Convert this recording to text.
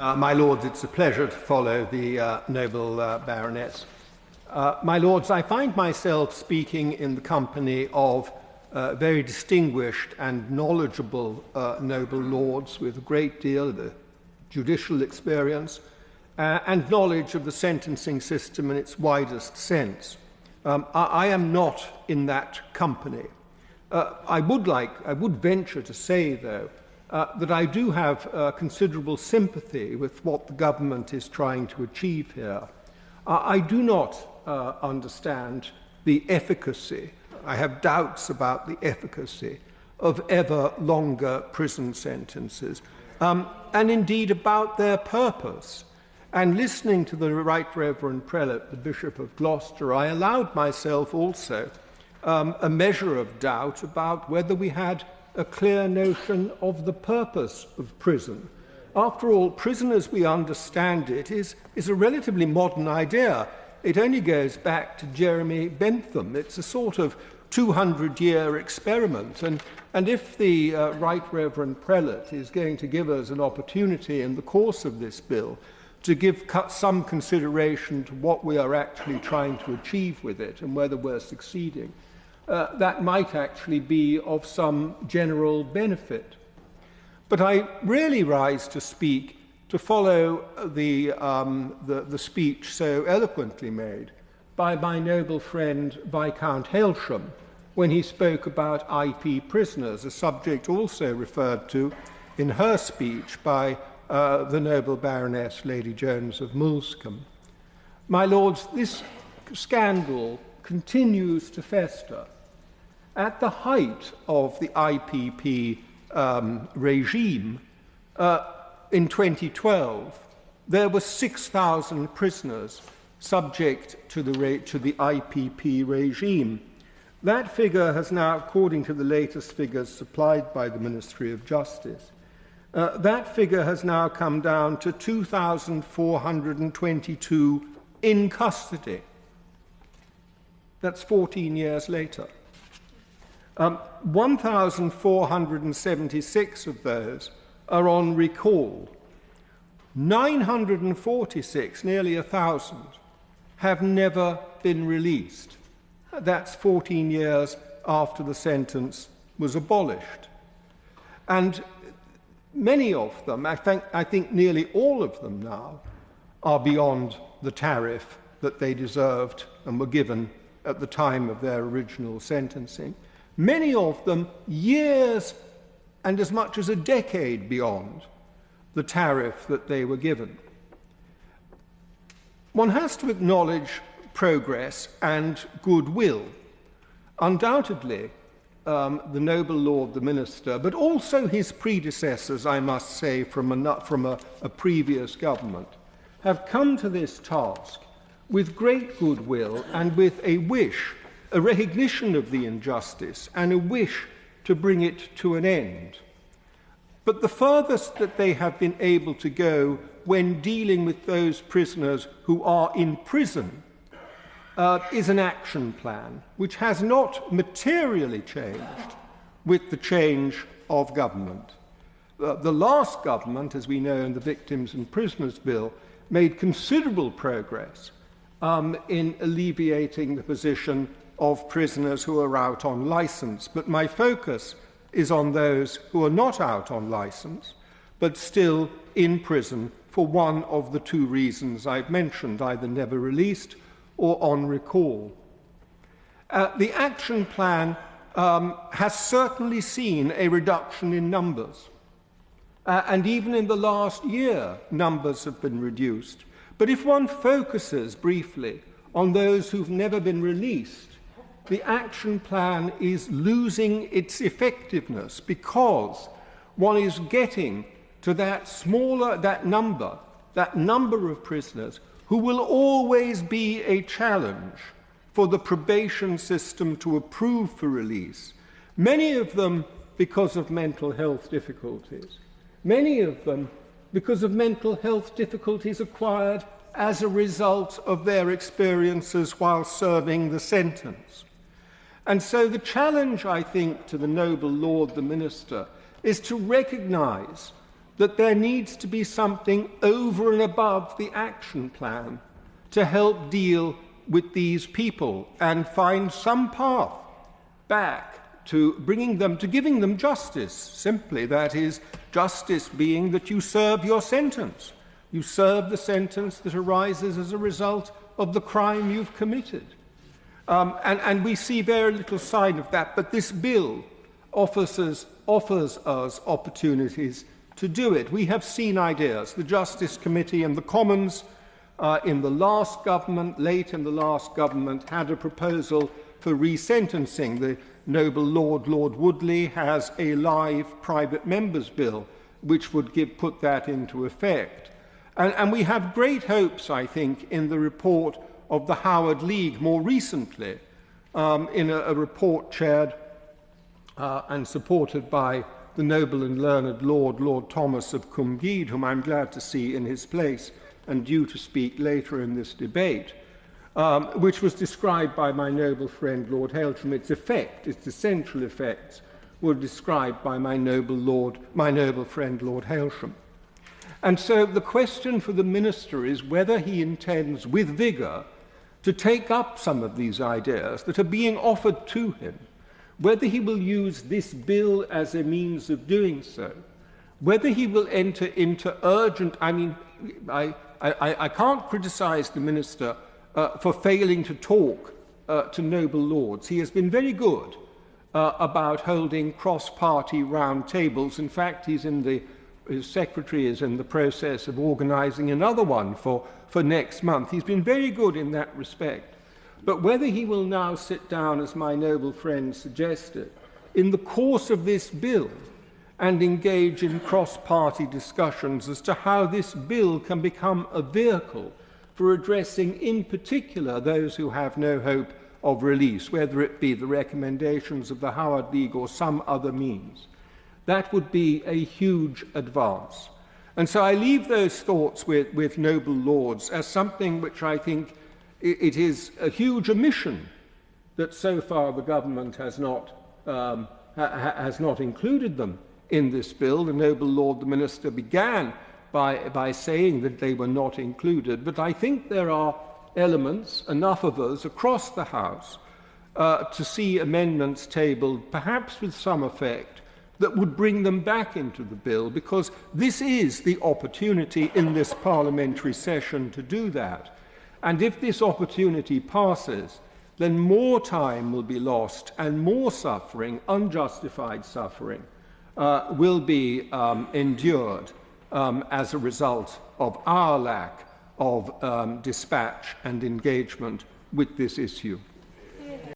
My Lords, it's a pleasure to follow the noble Baroness. My Lords, I find myself speaking in the company of very distinguished and knowledgeable noble lords with a great deal of judicial experience and knowledge of the sentencing system in its widest sense. I am not in that company. I would venture to say, though, that I do have considerable sympathy with what the government is trying to achieve here. I do not understand the efficacy. I have doubts about the efficacy of ever longer prison sentences, and indeed about their purpose. And listening to the Right Reverend Prelate, the Bishop of Gloucester, I allowed myself also a measure of doubt about whether we had a clear notion of the purpose of prison. After all, prison as we understand it is a relatively modern idea. It only goes back to Jeremy Bentham. It's a sort of 200-year experiment. And if the Right Reverend Prelate is going to give us an opportunity in the course of this bill to give some consideration to what we are actually trying to achieve with it and whether we're succeeding, that might actually be of some general benefit. But I really rise to speak to follow the speech so eloquently made by my noble friend Viscount Hailsham when he spoke about IP prisoners, a subject also referred to in her speech by the noble Baroness Lady Jones of Moulscombe. My Lords, this scandal continues to fester. At the height of the IPP regime, in 2012, there were 6,000 prisoners subject to the IPP regime. That figure has now, according to the latest figures supplied by the Ministry of Justice, that figure has now come down to 2,422 in custody. That's 14 years later. 1,476 of those are on recall. 946, nearly 1,000, have never been released. That's 14 years after the sentence was abolished. And many of them, I think nearly all of them now, are beyond the tariff that they deserved and were given at the time of their original sentencing. Many of them years and as much as a decade beyond the tariff that they were given. One has to acknowledge progress and goodwill. Undoubtedly, the noble Lord the Minister, but also his predecessors, I must say, from a previous government, have come to this task with great goodwill and with a wish, a recognition of the injustice and a wish to bring it to an end. But the furthest that they have been able to go when dealing with those prisoners who are in prison is an action plan, which has not materially changed with the change of government. The last government, as we know in the Victims and Prisoners Bill, made considerable progress in alleviating the position of prisoners who are out on licence. But my focus is on those who are not out on licence, but still in prison for one of the two reasons I've mentioned, either never released or on recall. The action plan has certainly seen a reduction in numbers. And even in the last year, numbers have been reduced. But if one focuses briefly on those who've never been released, the action plan is losing its effectiveness because one is getting to that number of prisoners who will always be a challenge for the probation system to approve for release, many of them because of mental health difficulties, many of them because of mental health difficulties acquired as a result of their experiences while serving the sentence. And so the challenge, I think, to the noble Lord the Minister is to recognise that there needs to be something over and above the action plan to help deal with these people and find some path back to giving them justice, simply. That is, justice being that you serve your sentence. You serve the sentence that arises as a result of the crime you've committed. And we see very little sign of that, but this bill offers us opportunities to do it. We have seen ideas. The Justice Committee and the Commons late in the last government, had a proposal for resentencing. The noble Lord Woodley has a live private members' bill which would put that into effect. And we have great hopes, I think, in the report of the Howard League more recently, in a report chaired and supported by the noble and learned Lord Thomas of Cumgede, whom I'm glad to see in his place and due to speak later in this debate, which was described by my noble friend Lord Hailsham. Its essential effects, were described by my noble friend Lord Hailsham. And so the question for the minister is whether he intends with vigour to take up some of these ideas that are being offered to him, whether he will use this bill as a means of doing so, whether he will enter into urgent... I can't criticise the minister for failing to talk to noble lords. He has been very good about holding cross-party round tables. In fact, his secretary is in the process of organising another one for next month. He's been very good in that respect. But whether he will now sit down, as my noble friend suggested, in the course of this bill and engage in cross-party discussions as to how this bill can become a vehicle for addressing in particular those who have no hope of release, whether it be the recommendations of the Howard League or some other means. That would be a huge advance. And so I leave those thoughts with noble lords as something which I think it is a huge omission that so far the government has not included them in this bill. The noble Lord the Minister began by saying that they were not included, but I think there are elements, enough of us across the House, to see amendments tabled, perhaps with some effect, that would bring them back into the bill, because this is the opportunity in this parliamentary session to do that. And if this opportunity passes, then more time will be lost and more suffering, unjustified suffering, will be endured as a result of our lack of dispatch and engagement with this issue.